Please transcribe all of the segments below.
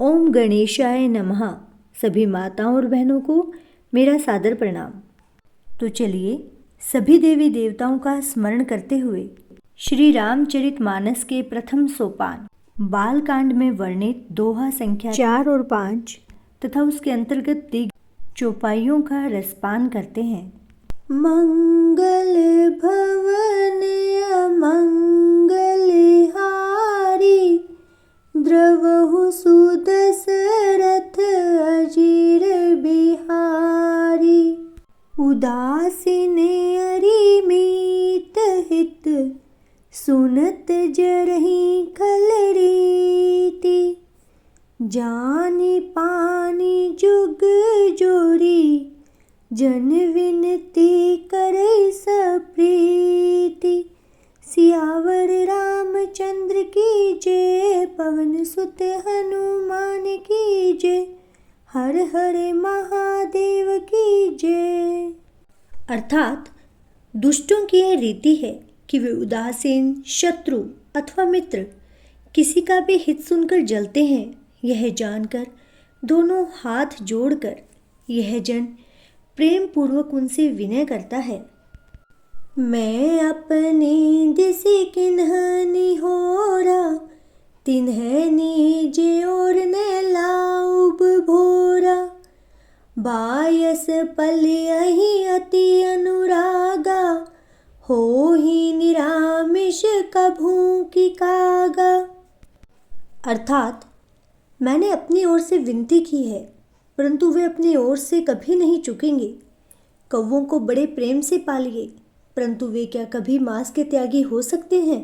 ओम गणेशाय नमः। सभी माताओं और बहनों को मेरा सादर प्रणाम। तो चलिए सभी देवी देवताओं का स्मरण करते हुए श्री रामचरितमानस के प्रथम सोपान बालकांड में वर्णित दोहा संख्या 4 और 5 तथा उसके अंतर्गत दी चौपाइयों का रसपान करते हैं। मंगल भवन अमंगलहारी, द्रवहु सुदशरथ अजीर बिहारी। उदासीन अरिमीत हित, सुनत जरहि खल रीति। जानि पानि जुग जोरी, जन विनती करे सप्रीति। सियावर रामचंद्र की जय, पवन सुत हनुमान की जय। हर हर महादेव की जय। अर्थात दुष्टों की यह रीति है कि वे उदासीन, शत्रु अथवा मित्र किसी का भी हित सुनकर जलते हैं। यह जानकर दोनों हाथ जोड़कर यह जन प्रेम पूर्वक उनसे विनय करता है। मैं अपनी दिस किन्ह निहोरा, तिन्ह निज और न लाउब भोरा। बायस पलयहि अति अनुरागा, होहि निरामिष कभू की कागा। अर्थात मैंने अपनी ओर से विनती की है, परंतु वे अपनी ओर से कभी नहीं चुकेंगे। कौवों को बड़े प्रेम से पालिए, परंतु वे क्या कभी मांस के त्यागी हो सकते हैं।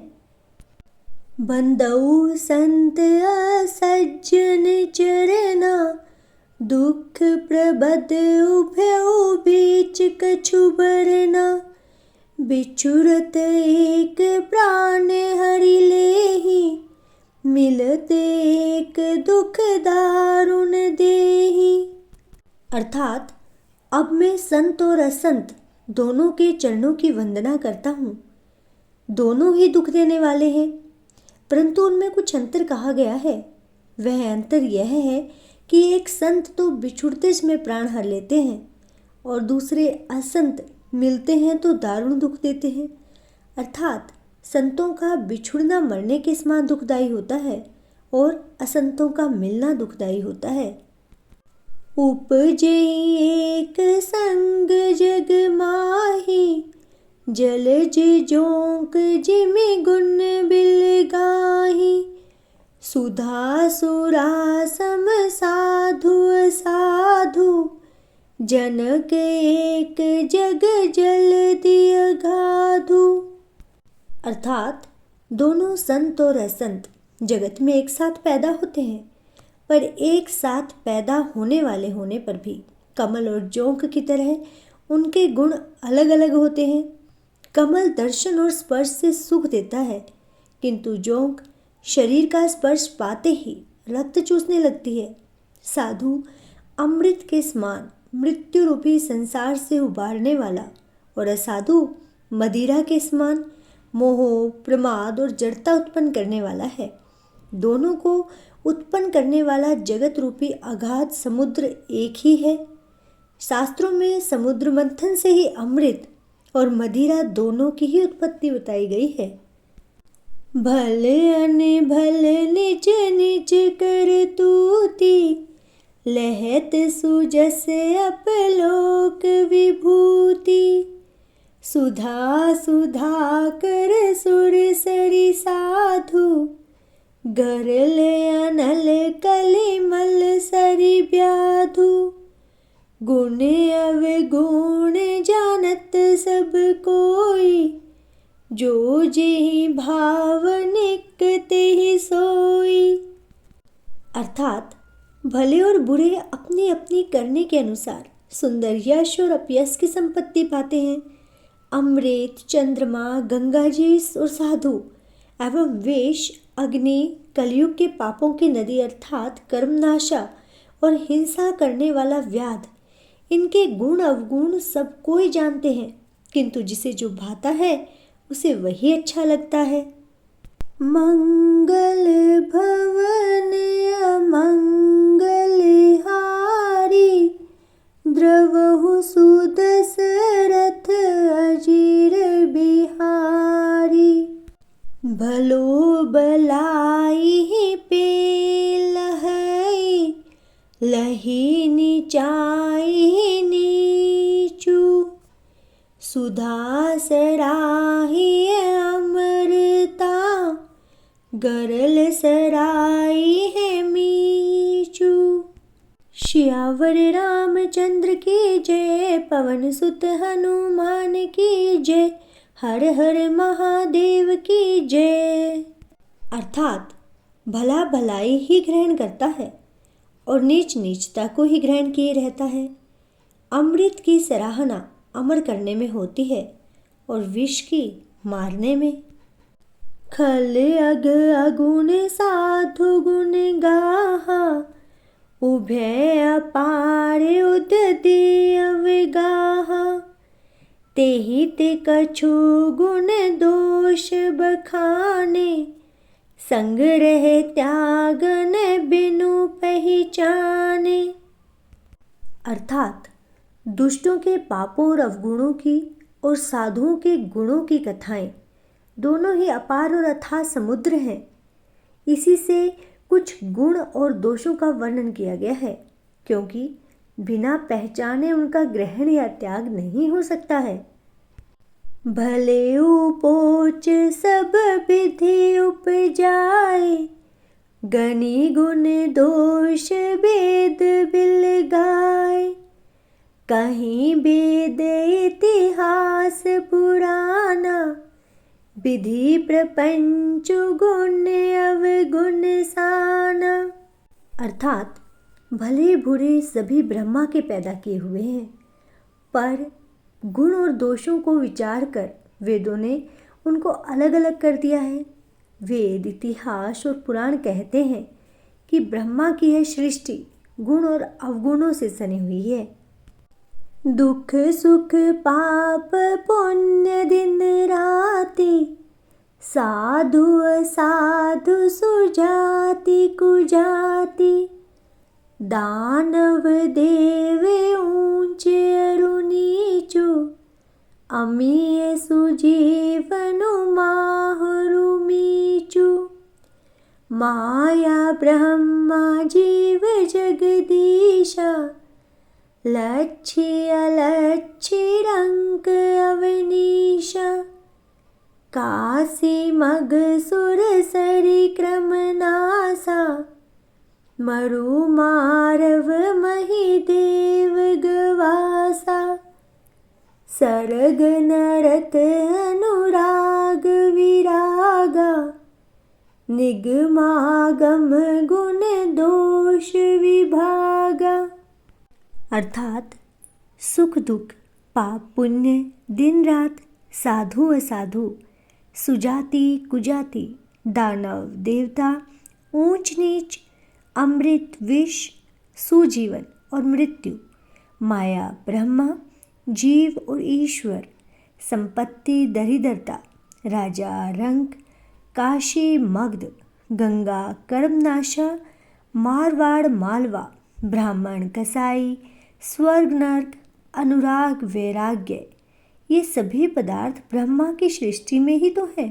बंदऊ संत असज्जन चरना, दुख प्रबद उभयउ बीच कछु बरना। बिछुरत एक प्राण हरि लेहि, मिलत एक दुख दारुण देहि। अर्थात अब मैं संत और असंत दोनों के चरणों की वंदना करता हूँ। दोनों ही दुख देने वाले हैं, परंतु उनमें कुछ अंतर कहा गया है। वह अंतर यह है कि एक संत तो बिछुड़ते समय प्राण हर लेते हैं और दूसरे असंत मिलते हैं तो दारुण दुख देते हैं। अर्थात संतों का बिछुड़ना मरने के समान दुखदायी होता है और असंतों का मिलना दुखदायी होता है। उपजे एक संग जग माही, जलज जोंक जिमि गुण बिल गाही। सुधा सुरा सम साधु असाधु, जनक एक जग जल दिय गाधु। अर्थात दोनों संत और असंत जगत में एक साथ पैदा होते हैं, पर एक साथ पैदा होने वाले होने पर भी कमल और जोंक की तरह उनके गुण अलग अलग होते हैं। कमल दर्शन और स्पर्श से सुख देता है, किंतु जोंक शरीर का स्पर्श पाते ही रक्त चूसने लगती है। साधु अमृत के समान मृत्यु रूपी संसार से उबारने वाला और असाधु मदिरा के समान मोह, प्रमाद और जड़ता उत्पन्न करने वाला है। दोनों को उत्पन्न करने वाला जगत रूपी अगाध समुद्र एक ही है। शास्त्रों में समुद्र मंथन से ही अमृत और मदिरा दोनों की ही उत्पत्ति बताई गई है। भले अनभल निज निज कर तूती, लहत सुजस अपलोक विभूति। सुधा सुधा कर सुर सरी साधु, गरल अनल कलिमल सरी ब्याधु। गुण अवगुण जानत सब कोई, जो जेहि भावनिक तेहि सोई। अर्थात भले और बुरे अपनी अपनी करने के अनुसार सुंदर यश और अपयश की संपत्ति पाते हैं। अमृत, चंद्रमा, गंगा जी और साधु एवं वेश, अग्नि, कलयुग के पापों की नदी अर्थात कर्मनाशा और हिंसा करने वाला व्याध, इनके गुण अवगुण सब कोई जानते हैं, किंतु जिसे जो भाता है उसे वही अच्छा लगता है। मंगल भवन अमंगल भलो बलाई पे लहई, लही नीचाई नीचू, सुधा सराही अमृता, गरल सराई है मीचू। श्यावर रामचंद्र की जय, पवन सुत हनुमान की जय, हर हर महादेव की जय। अर्थात भला भलाई ही ग्रहण करता है और नीच नीचता को ही ग्रहण किए रहता है। अमृत की सराहना अमर करने में होती है और विष की मारने में। खल अग अगुण साधु गुण गाहा, उभय अपार उदति अवगाहा, तेहि ते कछु गुण दोष बखाने, संग्रह त्यागन बिनु पहचाने। अर्थात दुष्टों के पापों और अवगुणों की और साधुओं के गुणों की कथाएं दोनों ही अपार और अथाह समुद्र हैं। इसी से कुछ गुण और दोषों का वर्णन किया गया है, क्योंकि बिना पहचाने उनका ग्रहण या त्याग नहीं हो सकता है। भले उपोच सब विधि उपजाए, गनि गुण दोष वेद बिल गाए, कहीं वेद इतिहास पुराना, विधि प्रपंच गुण अवगुण साना। अर्थात भले बुरे सभी ब्रह्मा के पैदा किए हुए हैं, पर गुण और दोषों को विचार कर वेदों ने उनको अलग अलग कर दिया है। वेद इतिहास और पुराण कहते हैं कि ब्रह्मा की यह सृष्टि गुण और अवगुणों से सनी हुई है। दुख सुख पाप पुण्य दिन राति, साधु असाधु सुजाति कुजाति, दानव देव ऊंच अरु नीचु, अमीय सुजीवनु माहरु मीचु, माया ब्रह्मा जीव जगदीशा, लच्छी अलच्छी रंक अवनीशा, काशी मग सुर सरी क्रम नासा, मरु मारव मही देव गवासा, सरग नरक अनुराग विरागा, निगमागम गुण दोष विभागा। अर्थात सुख दुख पाप पुण्य दिन रात साधु असाधु सुजाति कुजाति दानव देवता ऊंच नीच अमृत विष सुजीवन और मृत्यु माया ब्रह्मा जीव और ईश्वर संपत्ति दरिद्रता राजा रंक काशी मगध गंगा कर्मनाशा मारवाड़ मालवा ब्राह्मण कसाई स्वर्ग नर्क अनुराग वैराग्य ये सभी पदार्थ ब्रह्मा की सृष्टि में ही तो है।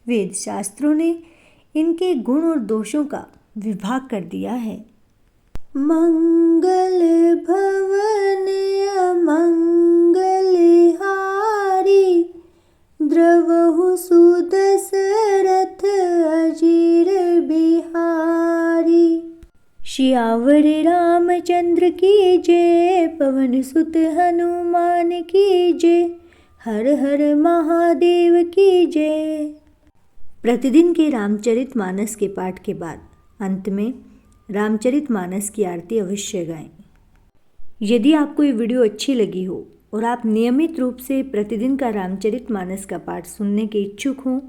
वेद शास्त्रों ने इनके गुण और दोषों का विभाग कर दिया है। मंगल भवन अमंगल हारी, द्रवहु सुदशरथ अजीर बिहारी। श्यावर रामचंद्र की जय, पवन सुत हनुमान की जय, हर हर महादेव की जय। प्रतिदिन के रामचरितमानस के पाठ के बाद अंत में रामचरितमानस की आरती अवश्य गाएं। यदि आपको ये वीडियो अच्छी लगी हो और आप नियमित रूप से प्रतिदिन का रामचरितमानस का पाठ सुनने के इच्छुक हों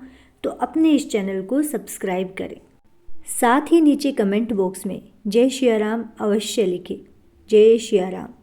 तो अपने इस चैनल को सब्सक्राइब करें। साथ ही नीचे कमेंट बॉक्स में जय श्री राम अवश्य लिखें। जय श्री राम।